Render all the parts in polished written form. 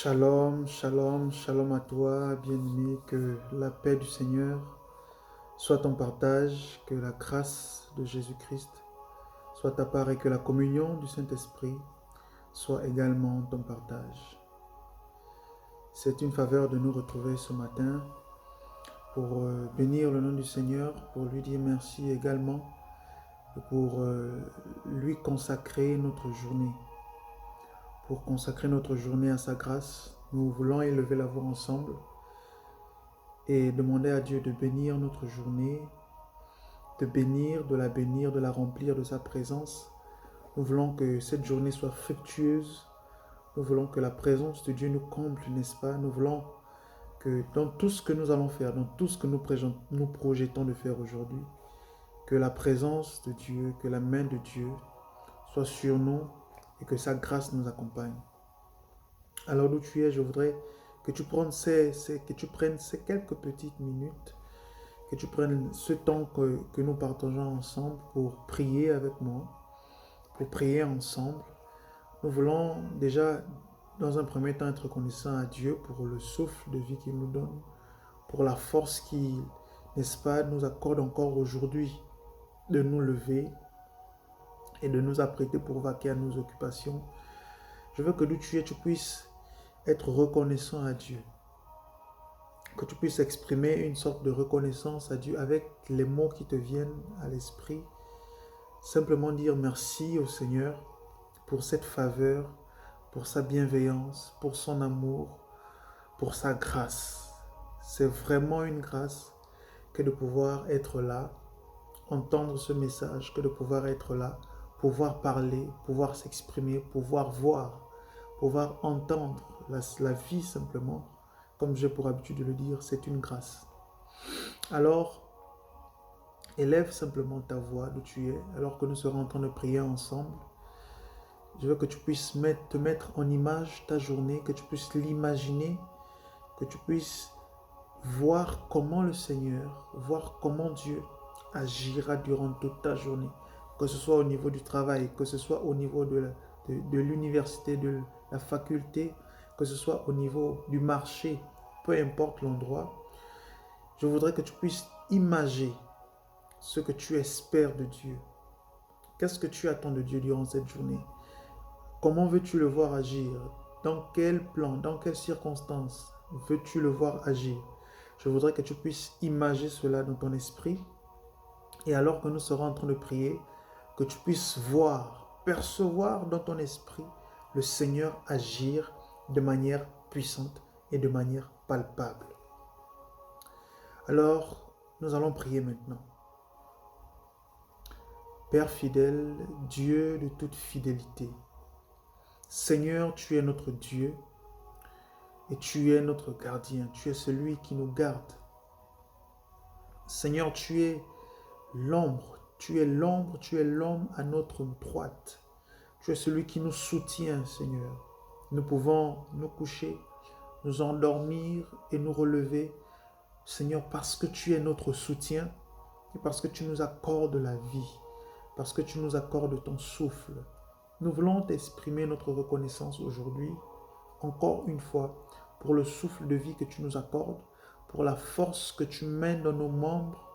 Shalom, shalom, shalom à toi, bien-aimé, que la paix du Seigneur soit ton partage, que la grâce de Jésus-Christ soit ta part et que la communion du Saint-Esprit soit également ton partage. C'est une faveur de nous retrouver ce matin pour bénir le nom du Seigneur, pour lui dire merci également et pour lui consacrer notre journée. Pour consacrer notre journée à sa grâce, nous voulons élever la voix ensemble et demander à Dieu de bénir notre journée, de la remplir de sa présence. Nous voulons que cette journée soit fructueuse. Nous voulons que la présence de Dieu nous comble, n'est-ce pas? Nous voulons que dans tout ce que nous allons faire, dans tout ce que nous projetons de faire aujourd'hui, que la présence de Dieu, que la main de Dieu soit sur nous et que sa grâce nous accompagne. Alors d'où tu es, je voudrais que tu prennes ces quelques petites minutes, que tu prennes ce temps que nous partageons ensemble pour prier avec moi, pour prier ensemble. Nous voulons déjà, dans un premier temps, être reconnaissants à Dieu pour le souffle de vie qu'il nous donne, pour la force qu'il, n'est-ce pas, nous accorde encore aujourd'hui de nous lever et de nous apprêter pour vaquer à nos occupations. Je veux que d'où tu es, tu puisses être reconnaissant à Dieu. Que tu puisses exprimer une sorte de reconnaissance à Dieu avec les mots qui te viennent à l'esprit. Simplement dire merci au Seigneur pour cette faveur, pour sa bienveillance, pour son amour, pour sa grâce. C'est vraiment une grâce que de pouvoir être là, entendre ce message, que de pouvoir être là, pouvoir parler, pouvoir s'exprimer, pouvoir voir, pouvoir entendre la vie simplement. Comme j'ai pour habitude de le dire, c'est une grâce. Alors, élève simplement ta voix d'où tu es, alors que nous serons en train de prier ensemble. Je veux que tu puisses te mettre en image ta journée, que tu puisses l'imaginer, que tu puisses voir comment le Seigneur, voir comment Dieu agira durant toute ta journée, que ce soit au niveau du travail, que ce soit au niveau de l'université, de la faculté, que ce soit au niveau du marché, peu importe l'endroit. Je voudrais que tu puisses imaginer ce que tu espères de Dieu. Qu'est-ce que tu attends de Dieu durant cette journée? Comment veux-tu le voir agir? Dans quel plan, dans quelles circonstances veux-tu le voir agir? Je voudrais que tu puisses imaginer cela dans ton esprit. Et alors que nous serons en train de prier, que tu puisses voir, percevoir dans ton esprit le Seigneur agir de manière puissante et de manière palpable. Alors, nous allons prier maintenant. Père fidèle, Dieu de toute fidélité, Seigneur, tu es notre Dieu et tu es notre gardien. Tu es celui qui nous garde. Seigneur, tu es l'ombre. Tu es l'ombre, tu es l'homme à notre droite. Tu es celui qui nous soutient, Seigneur. Nous pouvons nous coucher, nous endormir et nous relever, Seigneur, parce que tu es notre soutien et parce que tu nous accordes la vie, parce que tu nous accordes ton souffle. Nous voulons t'exprimer notre reconnaissance aujourd'hui, encore une fois, pour le souffle de vie que tu nous accordes, pour la force que tu mènes dans nos membres,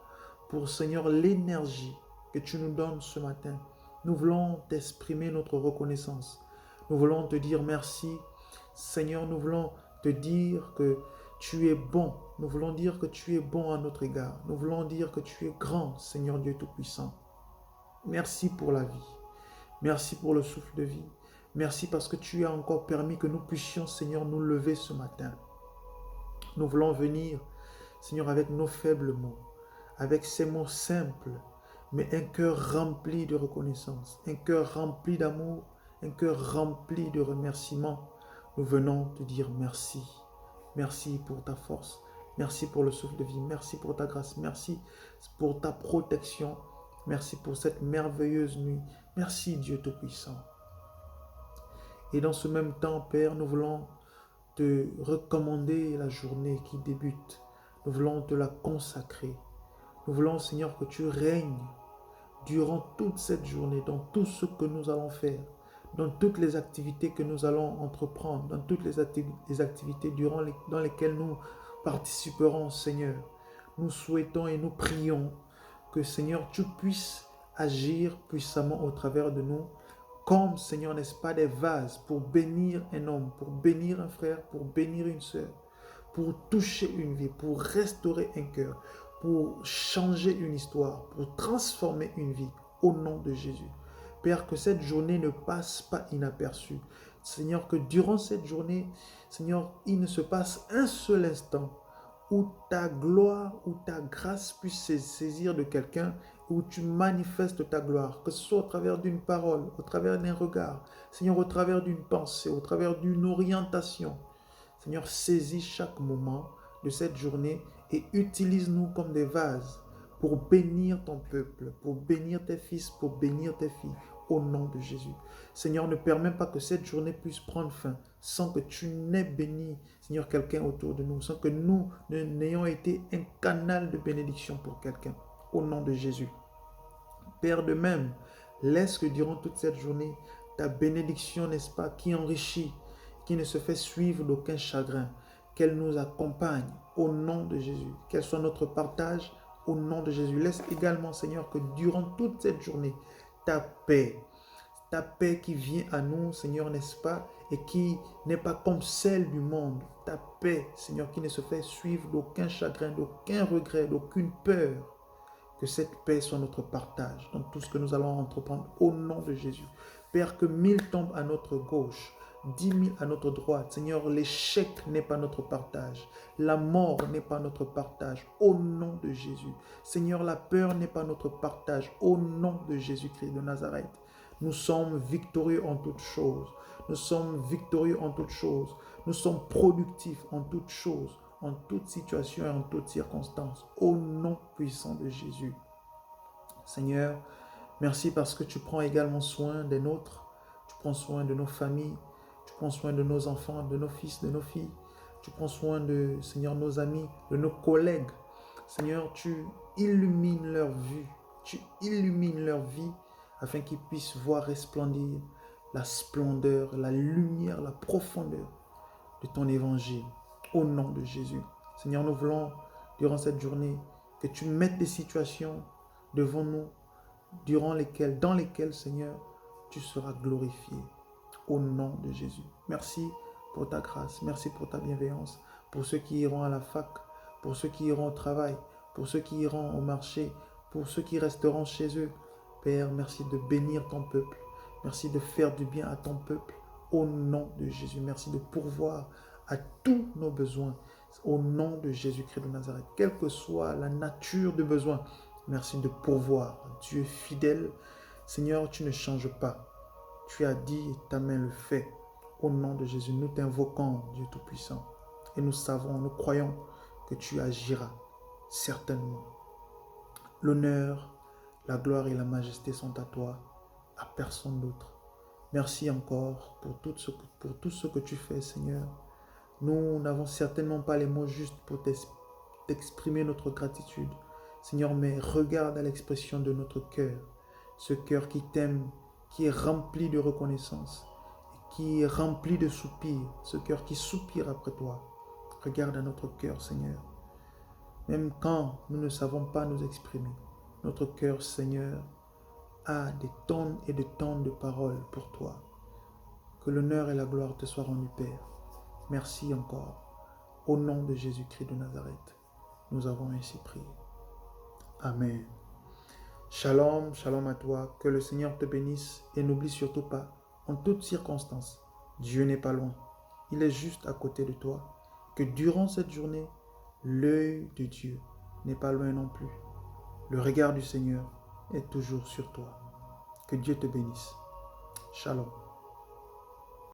pour, Seigneur, l'énergie que tu nous donnes ce matin. Nous voulons t'exprimer notre reconnaissance. Nous voulons te dire merci. Seigneur, nous voulons te dire que tu es bon. Nous voulons dire que tu es bon à notre égard. Nous voulons dire que tu es grand, Seigneur Dieu Tout-Puissant. Merci pour la vie. Merci pour le souffle de vie. Merci parce que tu as encore permis que nous puissions, Seigneur, nous lever ce matin. Nous voulons venir, Seigneur, avec nos faibles mots, avec ces mots simples, mais un cœur rempli de reconnaissance, un cœur rempli d'amour, un cœur rempli de remerciements. Nous venons te dire merci. Merci pour ta force. Merci pour le souffle de vie. Merci pour ta grâce. Merci pour ta protection. Merci pour cette merveilleuse nuit. Merci Dieu Tout-Puissant. Et dans ce même temps, Père, nous voulons te recommander la journée qui débute. Nous voulons te la consacrer. Nous voulons, Seigneur, que tu règnes durant toute cette journée, dans tout ce que nous allons faire. dans toutes les activités que nous allons entreprendre, dans toutes les activités dans lesquelles nous participerons, Seigneur. Nous souhaitons et nous prions que, Seigneur, tu puisses agir puissamment au travers de nous, comme, Seigneur, n'est-ce pas, des vases pour bénir un homme, pour bénir un frère, pour bénir une sœur, pour toucher une vie, pour restaurer un cœur, pour changer une histoire, pour transformer une vie, au nom de Jésus. Père, que cette journée ne passe pas inaperçue. Seigneur, que durant cette journée, Seigneur, il ne se passe un seul instant où ta gloire, où ta grâce puisse se saisir de quelqu'un, où tu manifestes ta gloire, que ce soit au travers d'une parole, au travers d'un regard, Seigneur, au travers d'une pensée, au travers d'une orientation. Seigneur, saisis chaque moment de cette journée et utilise-nous comme des vases pour bénir ton peuple, pour bénir tes fils, pour bénir tes filles, au nom de Jésus. Seigneur, ne permets pas que cette journée puisse prendre fin sans que tu n'aies béni, Seigneur, quelqu'un autour de nous, sans que nous n'ayons été un canal de bénédiction pour quelqu'un, au nom de Jésus. Père, de même, laisse que durant toute cette journée, ta bénédiction, n'est-ce pas, qui enrichit, qui ne se fait suivre d'aucun chagrin, qu'elle nous accompagne au nom de Jésus, qu'elle soit notre partage au nom de Jésus. Laisse également, Seigneur, que durant toute cette journée, ta paix qui vient à nous, Seigneur, n'est-ce pas, et qui n'est pas comme celle du monde, ta paix, Seigneur, qui ne se fait suivre d'aucun chagrin, d'aucun regret, d'aucune peur, que cette paix soit notre partage dans tout ce que nous allons entreprendre au nom de Jésus. Père, que 1000 tombent à notre gauche, 10 000 à notre droite. Seigneur, l'échec n'est pas notre partage. La mort n'est pas notre partage. Au nom de Jésus. Seigneur, la peur n'est pas notre partage. Au nom de Jésus-Christ de Nazareth. Nous sommes victorieux en toutes choses. Nous sommes victorieux en toutes choses. Nous sommes productifs en toutes choses, en toute situation et en toutes circonstances. Au nom puissant de Jésus. Seigneur, merci parce que tu prends également soin des nôtres. Tu prends soin de nos familles. Tu prends soin de nos enfants, de nos fils, de nos filles. Tu prends soin de, Seigneur, nos amis, de nos collègues. Seigneur, tu illumines leur vue. Tu illumines leur vie afin qu'ils puissent voir resplendir la splendeur, la lumière, la profondeur de ton évangile. Au nom de Jésus. Seigneur, nous voulons, durant cette journée, que tu mettes des situations devant nous, dans lesquelles, Seigneur, tu seras glorifié. Au nom de Jésus. Merci pour ta grâce. Merci pour ta bienveillance. Pour ceux qui iront à la fac, pour ceux qui iront au travail, pour ceux qui iront au marché, pour ceux qui resteront chez eux. Père, merci de bénir ton peuple. Merci de faire du bien à ton peuple. Au nom de Jésus. Merci de pourvoir à tous nos besoins. Au nom de Jésus-Christ de Nazareth. Quelle que soit la nature de besoin, merci de pourvoir. Dieu fidèle, Seigneur, tu ne changes pas. Tu as dit et ta main le fait. Au nom de Jésus, nous t'invoquons, Dieu Tout-Puissant. Et nous savons, nous croyons que tu agiras certainement. L'honneur, la gloire et la majesté sont à toi, à personne d'autre. Merci encore pour tout ce que tu fais, Seigneur. Nous n'avons certainement pas les mots justes pour t'exprimer notre gratitude. Seigneur, mais regarde à l'expression de notre cœur, ce cœur qui t'aime, qui est rempli de reconnaissance, qui est rempli de soupirs, ce cœur qui soupire après toi. Regarde à notre cœur, Seigneur. Même quand nous ne savons pas nous exprimer, notre cœur, Seigneur, a des tonnes et des tonnes de paroles pour toi. Que l'honneur et la gloire te soient rendus, Père. Merci encore. Au nom de Jésus-Christ de Nazareth, nous avons ainsi prié. Amen. Shalom, shalom à toi, que le Seigneur te bénisse et n'oublie surtout pas, en toutes circonstances, Dieu n'est pas loin, il est juste à côté de toi, que durant cette journée, l'œil de Dieu n'est pas loin non plus. Le regard du Seigneur est toujours sur toi. Que Dieu te bénisse. Shalom.